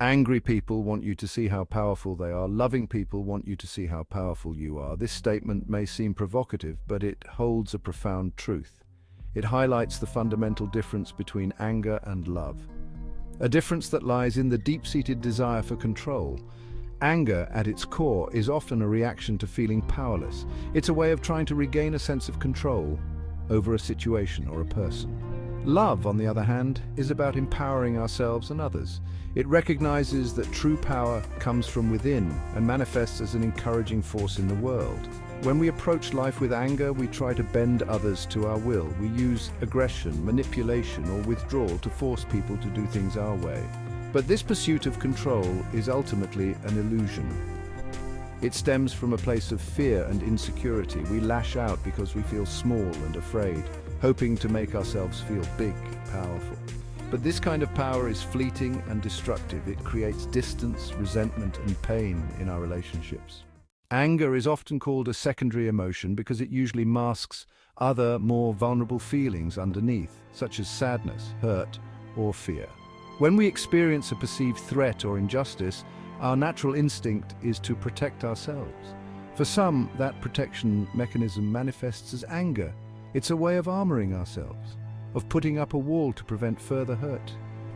Angry people want you to see how powerful they are. Loving people want you to see how powerful you are. This statement may seem provocative, but it holds a profound truth. It highlights the fundamental difference between anger and love. A difference that lies in the deep-seated desire for control. Anger, at its core, is often a reaction to feeling powerless. It's a way of trying to regain a sense of control over a situation or a person. Love, on the other hand, is about empowering ourselves and others. It recognizes that true power comes from within and manifests as an encouraging force in the world. When we approach life with anger, we try to bend others to our will. We use aggression, manipulation, or withdrawal to force people to do things our way. But this pursuit of control is ultimately an illusion. It stems from a place of fear and insecurity. We lash out because we feel small and afraid, hoping to make ourselves feel big, powerful. But this kind of power is fleeting and destructive. It creates distance, resentment, and pain in our relationships. Anger is often called a secondary emotion because it usually masks other, more vulnerable feelings underneath, such as sadness, hurt, or fear. When we experience a perceived threat or injustice, our natural instinct is to protect ourselves. For some, that protection mechanism manifests as anger. It's a way of armoring ourselves, of putting up a wall to prevent further hurt.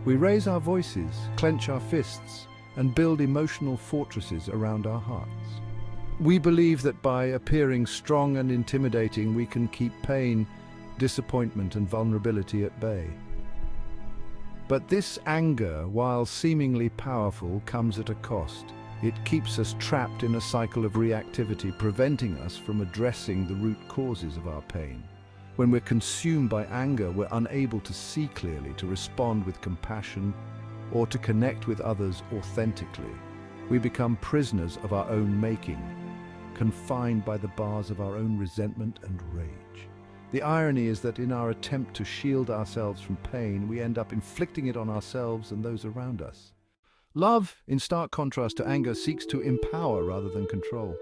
We raise our voices, clench our fists, and build emotional fortresses around our hearts. We believe that by appearing strong and intimidating, we can keep pain, disappointment, and vulnerability at bay. But this anger, while seemingly powerful, comes at a cost. It keeps us trapped in a cycle of reactivity, preventing us from addressing the root causes of our pain. When we're consumed by anger, we're unable to see clearly, to respond with compassion, or to connect with others authentically. We become prisoners of our own making, confined by the bars of our own resentment and rage. The irony is that in our attempt to shield ourselves from pain, we end up inflicting it on ourselves and those around us. Love, in stark contrast to anger, seeks to empower rather than control.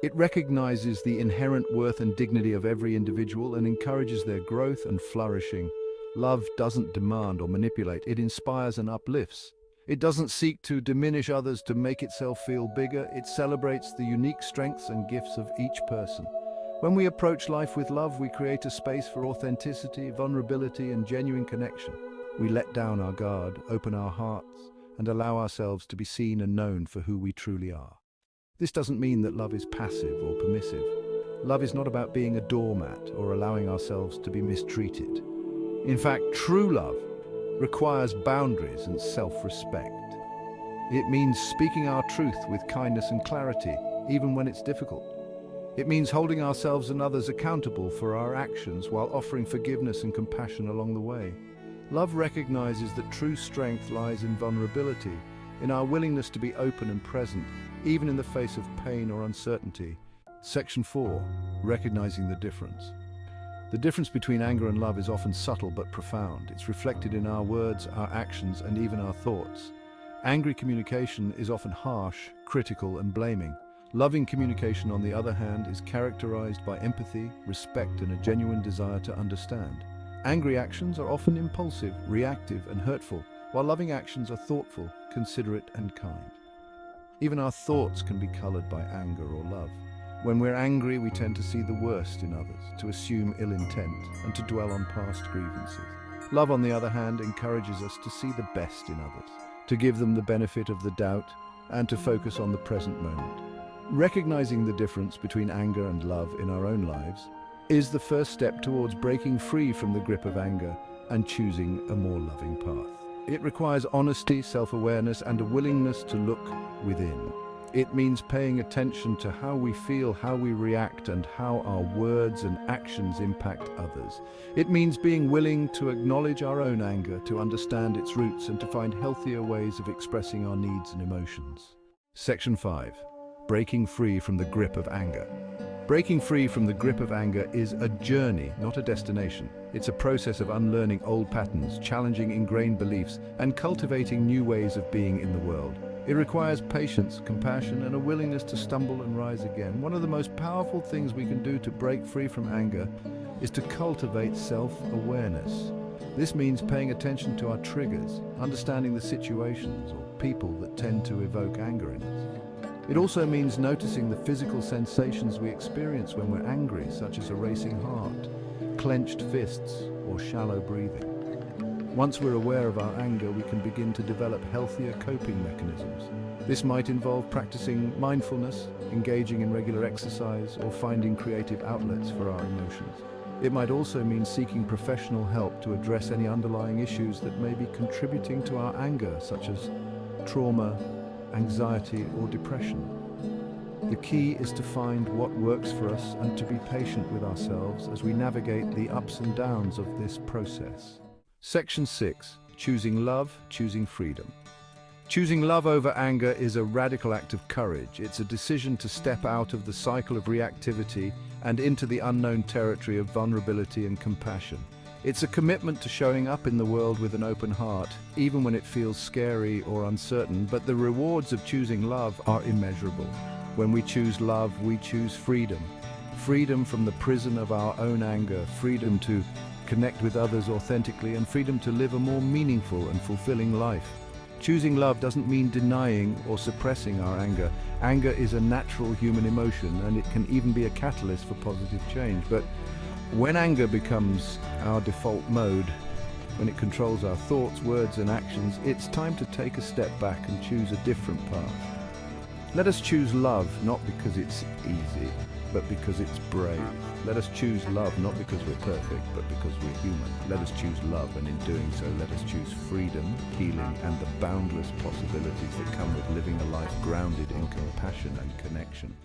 It recognizes the inherent worth and dignity of every individual and encourages their growth and flourishing. Love doesn't demand or manipulate, it inspires and uplifts. It doesn't seek to diminish others to make itself feel bigger, it celebrates the unique strengths and gifts of each person. When we approach life with love, we create a space for authenticity, vulnerability, and genuine connection. We let down our guard, open our hearts, and allow ourselves to be seen and known for who we truly are. This doesn't mean that love is passive or permissive. Love is not about being a doormat or allowing ourselves to be mistreated. In fact, true love requires boundaries and self-respect. It means speaking our truth with kindness and clarity, even when it's difficult. It means holding ourselves and others accountable for our actions while offering forgiveness and compassion along the way. Love recognizes that true strength lies in vulnerability, in our willingness to be open and present, even in the face of pain or uncertainty. Section 4. Recognizing the difference. The difference between anger and love is often subtle but profound. It's reflected in our words, our actions, and even our thoughts. Angry communication is often harsh, critical, and blaming. Loving communication, on the other hand, is characterized by empathy, respect, and a genuine desire to understand. Angry actions are often impulsive, reactive, and hurtful, while loving actions are thoughtful, considerate, and kind. Even our thoughts can be colored by anger or love. When we're angry, we tend to see the worst in others, to assume ill intent, and to dwell on past grievances. Love, on the other hand, encourages us to see the best in others, to give them the benefit of the doubt, and to focus on the present moment. Recognizing the difference between anger and love in our own lives is the first step towards breaking free from the grip of anger and choosing a more loving path. It requires honesty, self-awareness, and a willingness to look within. It means paying attention to how we feel, how we react, and how our words and actions impact others. It means being willing to acknowledge our own anger, to understand its roots, and to find healthier ways of expressing our needs and emotions. Section 5. Breaking free from the grip of anger. Breaking free from the grip of anger is a journey, not a destination. It's a process of unlearning old patterns, challenging ingrained beliefs, and cultivating new ways of being in the world. It requires patience, compassion, and a willingness to stumble and rise again. One of the most powerful things we can do to break free from anger is to cultivate self-awareness. This means paying attention to our triggers, understanding the situations or people that tend to evoke anger in us. It also means noticing the physical sensations we experience when we're angry, such as a racing heart, clenched fists, or shallow breathing. Once we're aware of our anger, we can begin to develop healthier coping mechanisms. This might involve practicing mindfulness, engaging in regular exercise, or finding creative outlets for our emotions. It might also mean seeking professional help to address any underlying issues that may be contributing to our anger, such as trauma, anxiety, or depression. The key is to find what works for us and to be patient with ourselves as we navigate the ups and downs of this process. Section 6. Choosing love, choosing freedom. Choosing love over anger is a radical act of courage. It's a decision to step out of the cycle of reactivity and into the unknown territory of vulnerability and compassion. It's a commitment to showing up in the world with an open heart, even when it feels scary or uncertain, but the rewards of choosing love are immeasurable. When we choose love, we choose freedom. Freedom from the prison of our own anger, freedom to connect with others authentically, and freedom to live a more meaningful and fulfilling life. Choosing love doesn't mean denying or suppressing our anger. Anger is a natural human emotion, and it can even be a catalyst for positive change. But when anger becomes our default mode, when it controls our thoughts, words, and actions, it's time to take a step back and choose a different path. Let us choose love, not because it's easy, but because it's brave. Let us choose love, not because we're perfect, but because we're human. Let us choose love, and in doing so, let us choose freedom, healing, and the boundless possibilities that come with living a life grounded in compassion and connection.